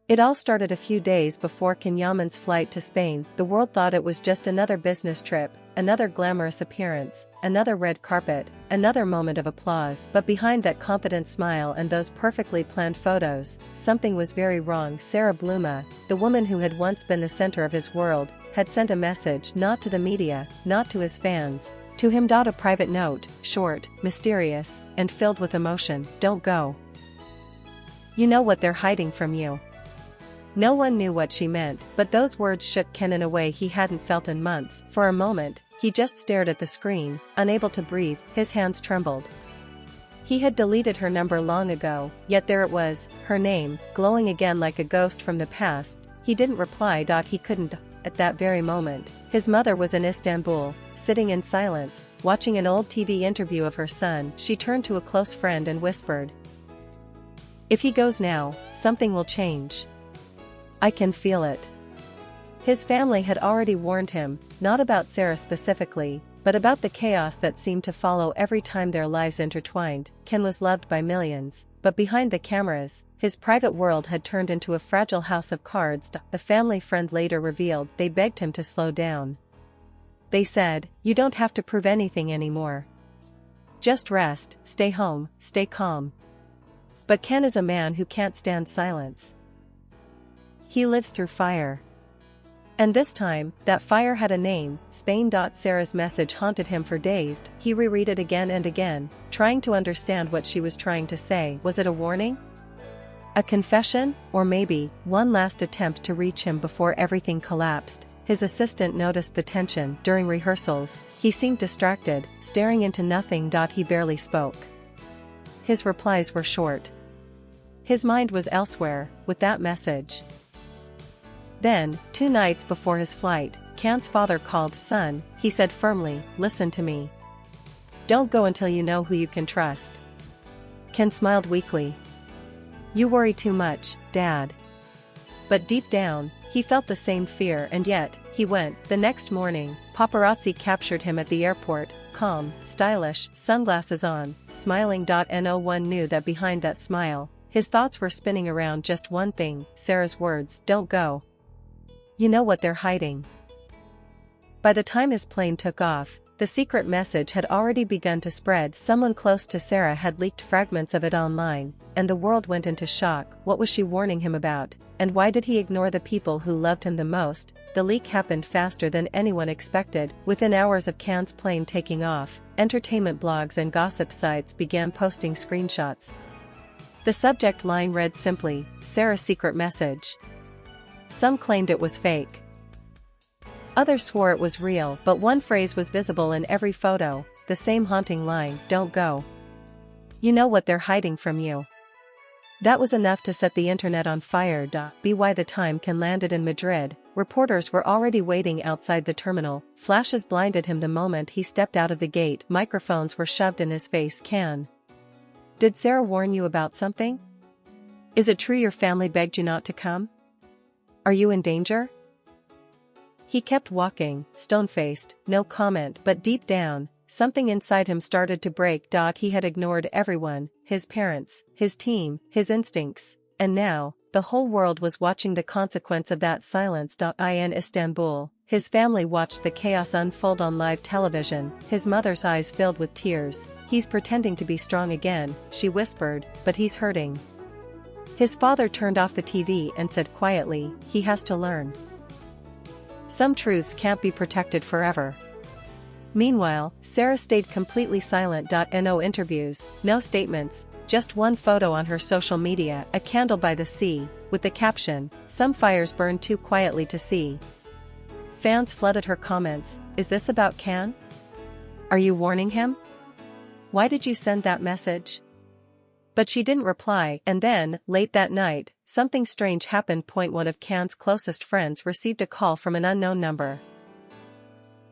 It all started a few days before Yaman's flight to Spain. The world thought it was just another business trip, another glamorous appearance, another red carpet, another moment of applause. But behind that confident smile and those perfectly planned photos, something was very wrong. Sara Bluma, the woman who had once been the center of his world, had sent a message not to the media, not to his fans, to him. A private note, short, mysterious, and filled with emotion. Don't go. You know what they're hiding from you. No one knew what she meant, but those words shook Ken in a way he hadn't felt in months. For a moment, he just stared at the screen, unable to breathe. His hands trembled. He had deleted her number long ago, yet there it was, her name, glowing again like a ghost from the past. He didn't reply. He couldn't. At that very moment, his mother was in Istanbul, sitting in silence, watching an old TV interview of her son. She turned to a close friend and whispered, "If he goes now, something will change. I can feel it." His family had already warned him, not about Sara specifically, but about the chaos that seemed to follow every time their lives intertwined. Ken was loved by millions, but behind the cameras, his private world had turned into a fragile house of cards. A family friend later revealed they begged him to slow down. They said, "You don't have to prove anything anymore. Just rest, stay home, stay calm." But Ken is a man who can't stand silence. He lives through fire. And this time, that fire had a name, Spain. Sara's message haunted him for days. He reread it again and again, trying to understand what she was trying to say. Was it a warning? A confession? Or maybe, one last attempt to reach him before everything collapsed? His assistant noticed the tension. During rehearsals, he seemed distracted, staring into nothing. He barely spoke. His replies were short. His mind was elsewhere, with that message. Then, 2 nights before his flight, Ken's father called. "Son," he said firmly, "listen to me. Don't go until you know who you can trust." Ken smiled weakly. "You worry too much, Dad." But deep down, he felt the same fear, and yet, he went. The next morning, paparazzi captured him at the airport, calm, stylish, sunglasses on, smiling. No one knew that behind that smile, his thoughts were spinning around just one thing: Sara's words, "Don't go. You know what they're hiding." By the time his plane took off, the secret message had already begun to spread. Someone close to Sara had leaked fragments of it online, and the world went into shock. What was she warning him about, and why did he ignore the people who loved him the most? The leak happened faster than anyone expected. Within hours of Ken's plane taking off, entertainment blogs and gossip sites began posting screenshots. The subject line read simply, "Sara's secret message." Some claimed it was fake. Others swore it was real, but one phrase was visible in every photo, the same haunting line, "Don't go. You know what they're hiding from you." That was enough to set the internet on fire. By the time Ken landed in Madrid, reporters were already waiting outside the terminal. Flashes blinded him the moment he stepped out of the gate. Microphones were shoved in his face. "Ken, did Sara warn you about something? Is it true your family begged you not to come? Are you in danger?" He kept walking, stone-faced, no comment, but deep down, something inside him started to break. He had ignored everyone, his parents, his team, his instincts, and now, the whole world was watching the consequence of that silence. In Istanbul, his family watched the chaos unfold on live television. His mother's eyes filled with tears. "He's pretending to be strong again," she whispered, "but he's hurting." His father turned off the TV and said quietly, "He has to learn. Some truths can't be protected forever." Meanwhile, Sara stayed completely silent. No interviews, no statements, just one photo on her social media, a candle by the sea, with the caption, "Some fires burn too quietly to see." Fans flooded her comments, "Is this about Ken? Are you warning him? Why did you send that message?" But she didn't reply, and then, late that night, something strange happened. One of Ken's closest friends received a call from an unknown number.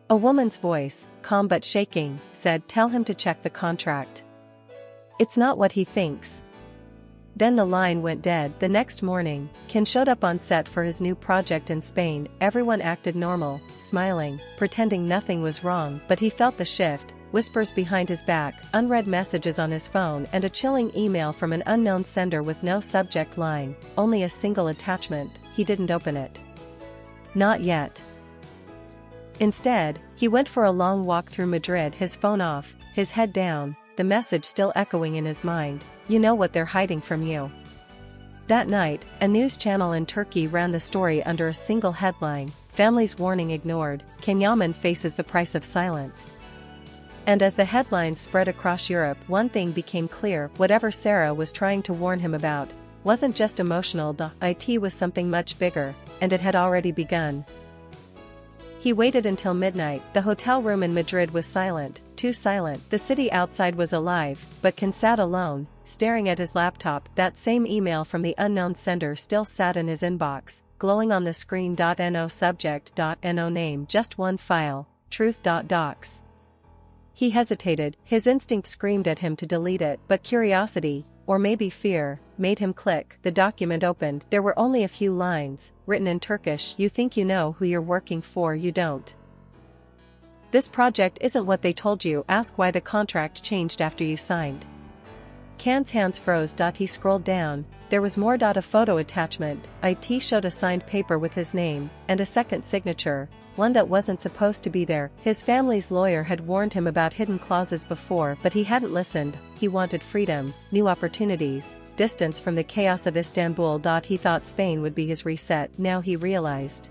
A woman's voice, calm but shaking, said, "Tell him to check the contract. It's not what he thinks." Then the line went dead. The next morning, Ken showed up on set for his new project in Spain. Everyone acted normal, smiling, pretending nothing was wrong, but he felt the shift. whispers behind his back, unread messages on his phone and a chilling email from an unknown sender with no subject line, only a single attachment. He didn't open it. Not yet. Instead, he went for a long walk through Madrid, his phone off, his head down, the message still echoing in his mind. You know what they're hiding from you. That night, a news channel in Turkey ran the story under a single headline, Family's Warning Ignored, Can Yaman Faces the Price of Silence. And as the headline spread across Europe, one thing became clear: whatever Sara was trying to warn him about wasn't just emotional, it was something much bigger, and it had already begun. He waited until midnight. The hotel room in Madrid was silent, too silent. The city outside was alive, but Ken sat alone, staring at his laptop. That same email from the unknown sender still sat in his inbox, glowing on the screen. No subject, no name, just one file, truth.docs. He hesitated, his instinct screamed at him to delete it, but curiosity, or maybe fear, made him click. The document opened. There were only a few lines, written in Turkish. You think you know who you're working for, you don't. This project isn't what they told you. Ask why the contract changed after you signed. Ken's hands froze. He scrolled down. There was more. A photo attachment. It showed a signed paper with his name, and a second signature, one that wasn't supposed to be there. His family's lawyer had warned him about hidden clauses before, but he hadn't listened. He wanted freedom, new opportunities, distance from the chaos of Istanbul. He thought Spain would be his reset. Now he realized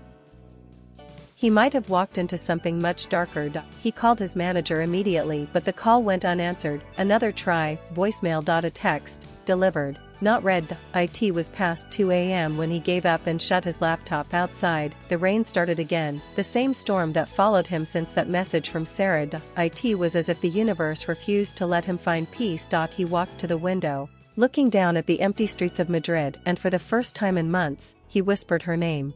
he might have walked into something much darker. He called his manager immediately, but the call went unanswered. Another try, voicemail. A text, delivered, not read. It was past 2 a.m. when he gave up and shut his laptop. Outside, the rain started again, the same storm that followed him since that message from Sara. It was as if the universe refused to let him find peace. He walked to the window, looking down at the empty streets of Madrid, and for the first time in months, he whispered her name.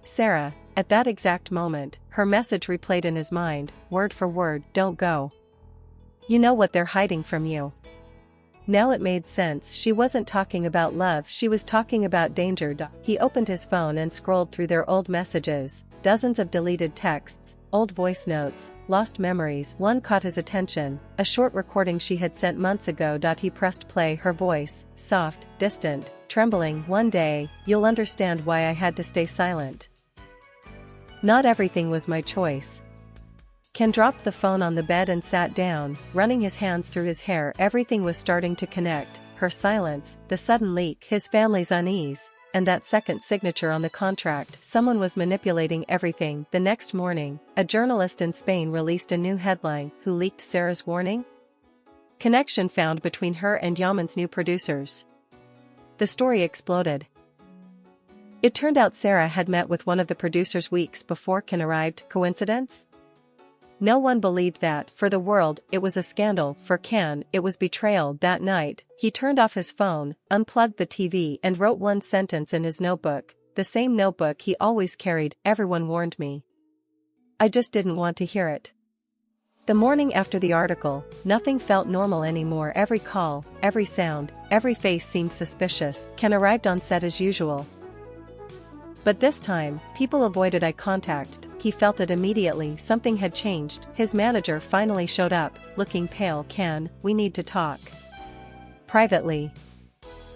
Sara. At that exact moment, her message replayed in his mind, word for word. Don't go. You know what they're hiding from you. Now it made sense. She wasn't talking about love, she was talking about danger. He opened his phone and scrolled through their old messages, dozens of deleted texts, old voice notes, lost memories. One caught his attention, a short recording she had sent months ago. He pressed play, her voice, soft, distant, trembling. One day, you'll understand why I had to stay silent. Not everything was my choice. Ken dropped the phone on the bed and sat down, running his hands through his hair. Everything was starting to connect, her silence, the sudden leak, his family's unease, and that second signature on the contract. Someone was manipulating everything. The next morning, a journalist in Spain released a new headline: Who leaked Sara's warning? Connection found between her and Yaman's new producers. The story exploded. It turned out Sara had met with one of the producers weeks before Ken arrived. Coincidence? No one believed that. For the world, it was a scandal. For Ken, it was betrayal. That night, he turned off his phone, unplugged the TV, and wrote one sentence in his notebook, the same notebook he always carried: everyone warned me. I just didn't want to hear it. The morning after the article, nothing felt normal anymore. Every call, every sound, every face seemed suspicious. Ken arrived on set as usual. But this time, people avoided eye contact. He felt it immediately. Something had changed. His manager finally showed up, looking pale. Ken, we need to talk. Privately.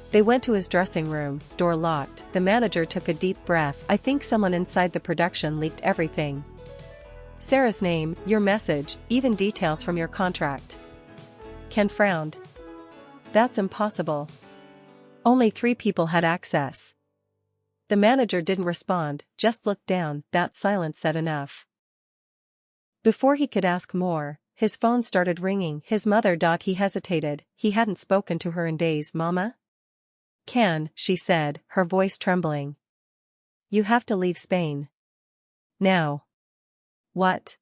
They went to his dressing room, door locked. The manager took a deep breath. I think someone inside the production leaked everything. Sara's name, your message, even details from your contract. Ken frowned. That's impossible. Only 3 people had access. The manager didn't respond, just looked down. That silence said enough. Before he could ask more, his phone started ringing. His mother. He hesitated, he hadn't spoken to her in days. Mama? Ken, she said, her voice trembling. You have to leave Spain. Now. What?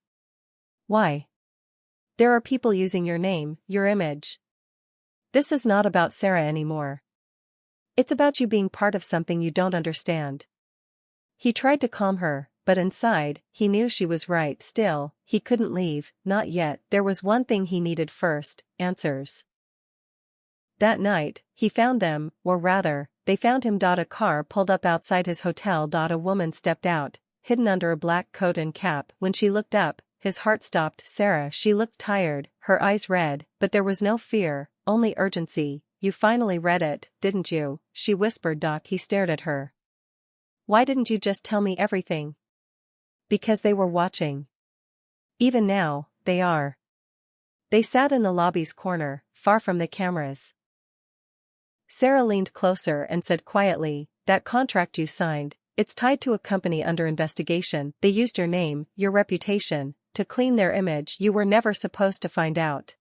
Why? There are people using your name, your image. This is not about Sara anymore. It's about you being part of something you don't understand. He tried to calm her, but inside, he knew she was right. Still, he couldn't leave, not yet. There was one thing he needed first: answers. That night, he found them, or rather, they found him. A car pulled up outside his hotel. A woman stepped out, hidden under a black coat and cap. When she looked up, his heart stopped. Sara, she looked tired, her eyes red, but there was no fear, only urgency. You finally read it, didn't you? She whispered. He stared at her. Why didn't you just tell me everything? Because they were watching. Even now, they are. They sat in the lobby's corner, far from the cameras. Sara leaned closer and said quietly, that contract you signed, it's tied to a company under investigation. They used your name, your reputation, to clean their image. You were never supposed to find out.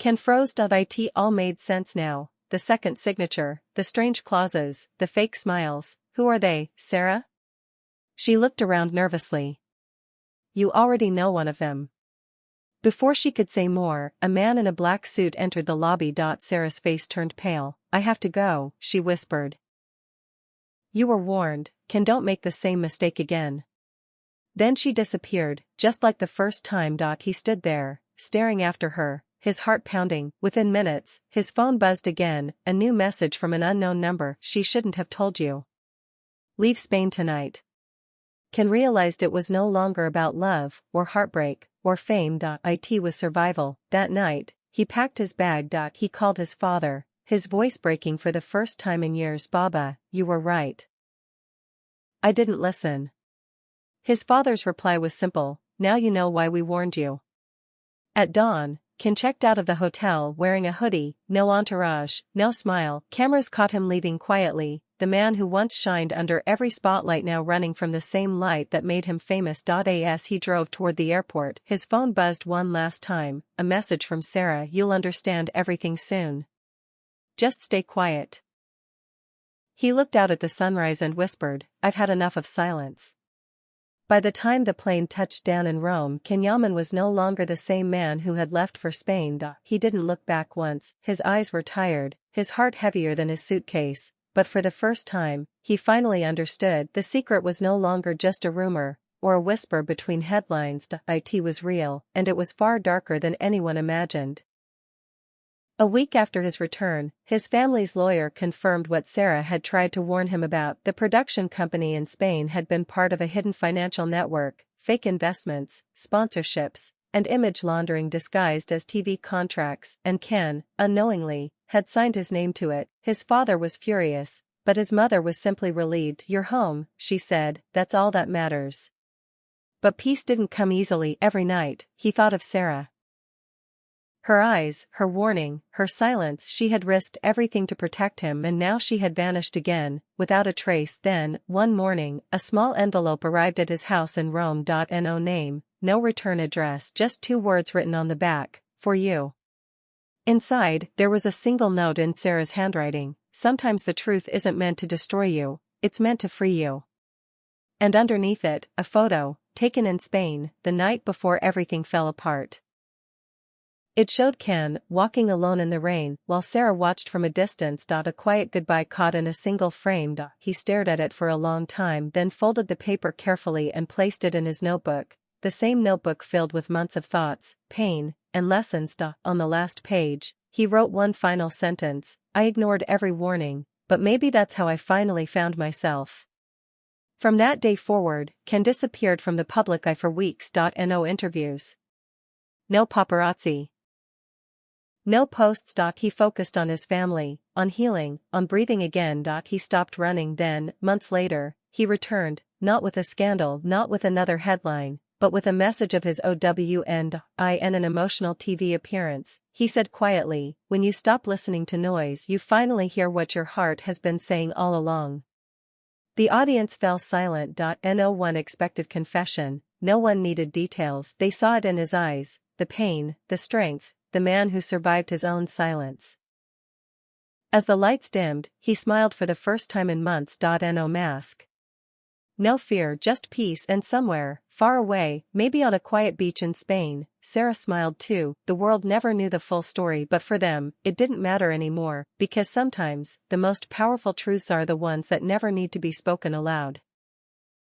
Ken froze. It all made sense now. The second signature, the strange clauses, the fake smiles. Who are they, Sara? She looked around nervously. You already know one of them. Before she could say more, a man in a black suit entered the lobby. Sara's face turned pale. I have to go, she whispered. You were warned, Ken, don't make the same mistake again. Then she disappeared, just like the first time. He stood there, staring after her, his heart pounding. Within minutes, his phone buzzed again, a new message from an unknown number. She shouldn't have told you. Leave Spain tonight. Ken realized it was no longer about love, or heartbreak, or fame. It was survival. That night, he packed his bag. He called his father, his voice breaking for the first time in years. Baba, you were right. I didn't listen. His father's reply was simple, now you know why we warned you. At dawn, Ken checked out of the hotel wearing a hoodie, no entourage, no smile. Cameras caught him leaving quietly, the man who once shined under every spotlight now running from the same light that made him famous. As he drove toward the airport, his phone buzzed one last time, a message from Sara. You'll understand everything soon. Just stay quiet. He looked out at the sunrise and whispered, I've had enough of silence. By the time the plane touched down in Rome, Yaman was no longer the same man who had left for Spain. He didn't look back once. His eyes were tired, his heart heavier than his suitcase, but for the first time, he finally understood. The secret was no longer just a rumor, or a whisper between headlines. It was real, and it was far darker than anyone imagined. A week after his return, his family's lawyer confirmed what Sara had tried to warn him about. The production company in Spain had been part of a hidden financial network, fake investments, sponsorships, and image laundering disguised as TV contracts, and Ken, unknowingly, had signed his name to it. His father was furious, but his mother was simply relieved. You're home, she said, that's all that matters. But peace didn't come easily. Every night, he thought of Sara. Her eyes, her warning, her silence. She had risked everything to protect him, and now she had vanished again, without a trace. Then, one morning, a small envelope arrived at his house in Rome. No name, no return address, just 2 words written on the back, for you. Inside, there was a single note in Sara's handwriting, sometimes the truth isn't meant to destroy you, it's meant to free you. And underneath it, a photo, taken in Spain, the night before everything fell apart. It showed Ken, walking alone in the rain, while Sara watched from a distance. A quiet goodbye caught in a single frame. He stared at it for a long time, then folded the paper carefully and placed it in his notebook, the same notebook filled with months of thoughts, pain, and lessons. On the last page, he wrote one final sentence, I ignored every warning, but maybe that's how I finally found myself. From that day forward, Ken disappeared from the public eye for weeks. No interviews. No paparazzi. No posts. He focused on his family, on healing, on breathing again. He stopped running. Then, months later, he returned, not with a scandal, not with another headline, but with a message of his own and an emotional TV appearance. He said quietly, when you stop listening to noise, you finally hear what your heart has been saying all along. The audience fell silent. No one expected confession, no one needed details. They saw it in his eyes, the pain, the strength, the man who survived his own silence. As the lights dimmed, he smiled for the first time in months. No mask. No fear, just peace, and somewhere, far away, maybe on a quiet beach in Spain, Sara smiled too. The world never knew the full story, but for them, it didn't matter anymore, because sometimes, the most powerful truths are the ones that never need to be spoken aloud.